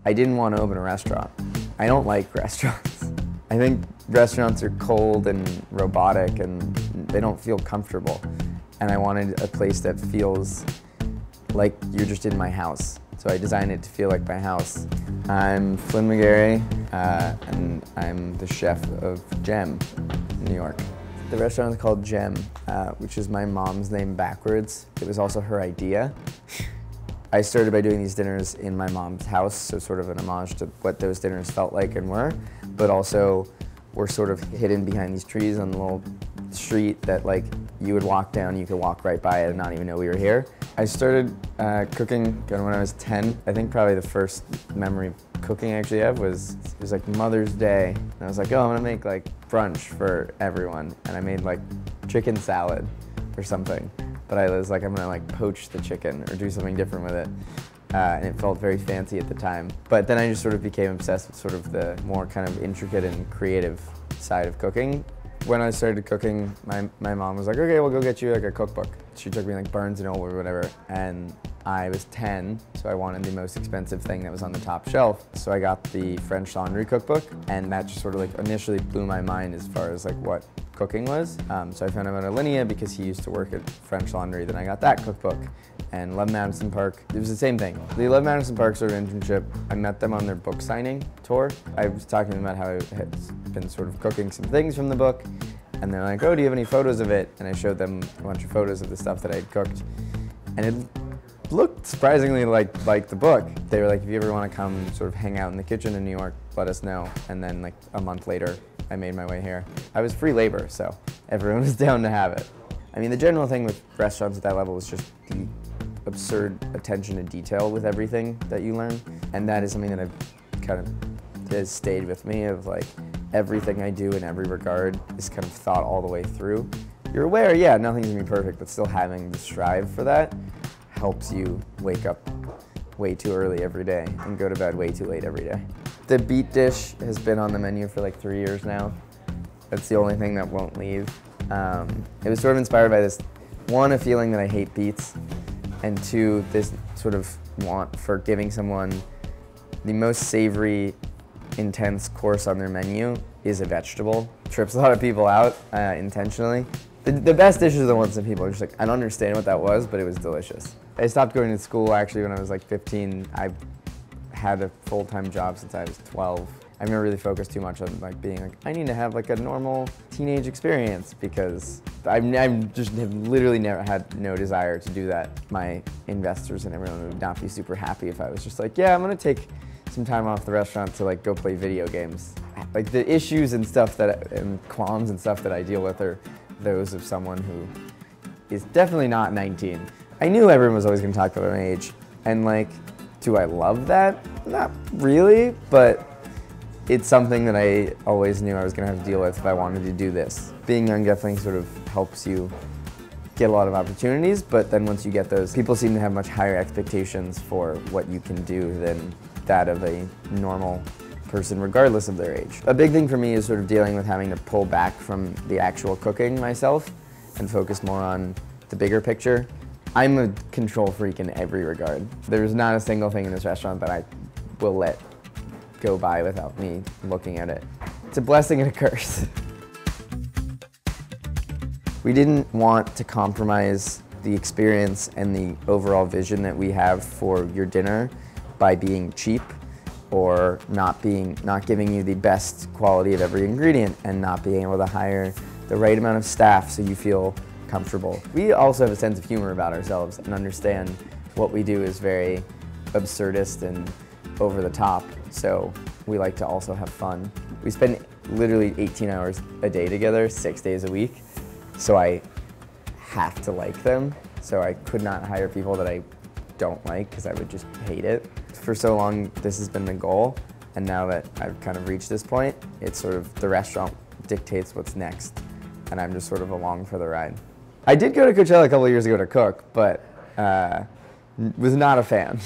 I didn't want to open a restaurant. I don't like restaurants. I think restaurants are cold and robotic and they don't feel comfortable. And I wanted a place that feels like you're just in my house. So I designed it to feel like my house. I'm Flynn McGarry, and I'm the chef of Gem in New York. The restaurant is called Gem, which is my mom's name backwards. It was also her idea. I started by doing these dinners in my mom's house, so sort of an homage to what those dinners felt like and were, but also we're sort of hidden behind these trees on the little street that like you would walk down, you could walk right by it and not even know we were here. I started cooking when I was 10. I think probably the first memory of cooking I actually have was, it was like Mother's Day. And I was like, oh, I'm gonna make like brunch for everyone. And I made like chicken salad or something. But I was like, I'm gonna like poach the chicken or do something different with it. And it felt very fancy at the time. But then I just sort of became obsessed with sort of the more kind of intricate and creative side of cooking. When I started cooking, my mom was like, okay, we'll go get you like a cookbook. She took me like Barnes & Noble or whatever, and I was 10, so I wanted the most expensive thing that was on the top shelf. So I got the French Laundry cookbook, and that just sort of like initially blew my mind as far as like what cooking was. So I found out about Alinea because he used to work at French Laundry. Then I got that cookbook. And Love Madison Park, it was the same thing. The Love Madison Park sort of internship, I met them on their book signing tour. I was talking to them about how I had been sort of cooking some things from the book. And they're like, oh, do you have any photos of it? And I showed them a bunch of photos of the stuff that I had cooked. And it looked surprisingly like the book. They were like, if you ever want to come sort of hang out in the kitchen in New York, let us know. And then like a month later, I made my way here. I was free labor, so everyone was down to have it. I mean, the general thing with restaurants at that level is just the absurd attention to detail with everything that you learn. And that is something that I've kind of has stayed with me of like, everything I do in every regard is kind of thought all the way through. You're aware, yeah, nothing's gonna be perfect, but still having the strive for that helps you wake up way too early every day and go to bed way too late every day. The beet dish has been on the menu for like 3 years now. That's the only thing that won't leave. It was sort of inspired by this, one, a feeling that I hate beets, and two, this sort of want for giving someone the most savory, intense course on their menu is a vegetable. Trips a lot of people out intentionally. The best dishes are the ones that people are just like, I don't understand what that was, but it was delicious. I stopped going to school actually when I was like 15. I had a full-time job since I was 12. I've never really focused too much on like being like, I need to have like a normal teenage experience because I'm just have literally never had no desire to do that. My investors and everyone would not be super happy if I was just like, yeah, I'm gonna take some time off the restaurant to like go play video games. Like the issues and stuff and qualms and stuff that I deal with are those of someone who is definitely not 19. I knew everyone was always gonna talk about my age, and like, do I love that? Not really, but it's something that I always knew I was gonna have to deal with if I wanted to do this. Being young definitely sort of helps you get a lot of opportunities, but then once you get those, people seem to have much higher expectations for what you can do than that of a normal person regardless of their age. A big thing for me is sort of dealing with having to pull back from the actual cooking myself and focus more on the bigger picture. I'm a control freak in every regard. There's not a single thing in this restaurant that I will let go by without me looking at it. It's a blessing and a curse. We didn't want to compromise the experience and the overall vision that we have for your dinner by being cheap or not giving you the best quality of every ingredient and not being able to hire the right amount of staff so you feel comfortable. We also have a sense of humor about ourselves and understand what we do is very absurdist and over the top, so we like to also have fun. We spend literally 18 hours a day together, 6 days a week, so I have to like them, so I could not hire people that I don't like because I would just hate it. For so long, this has been the goal, and now that I've kind of reached this point, it's sort of the restaurant dictates what's next, and I'm just sort of along for the ride. I did go to Coachella a couple of years ago to cook, but was not a fan.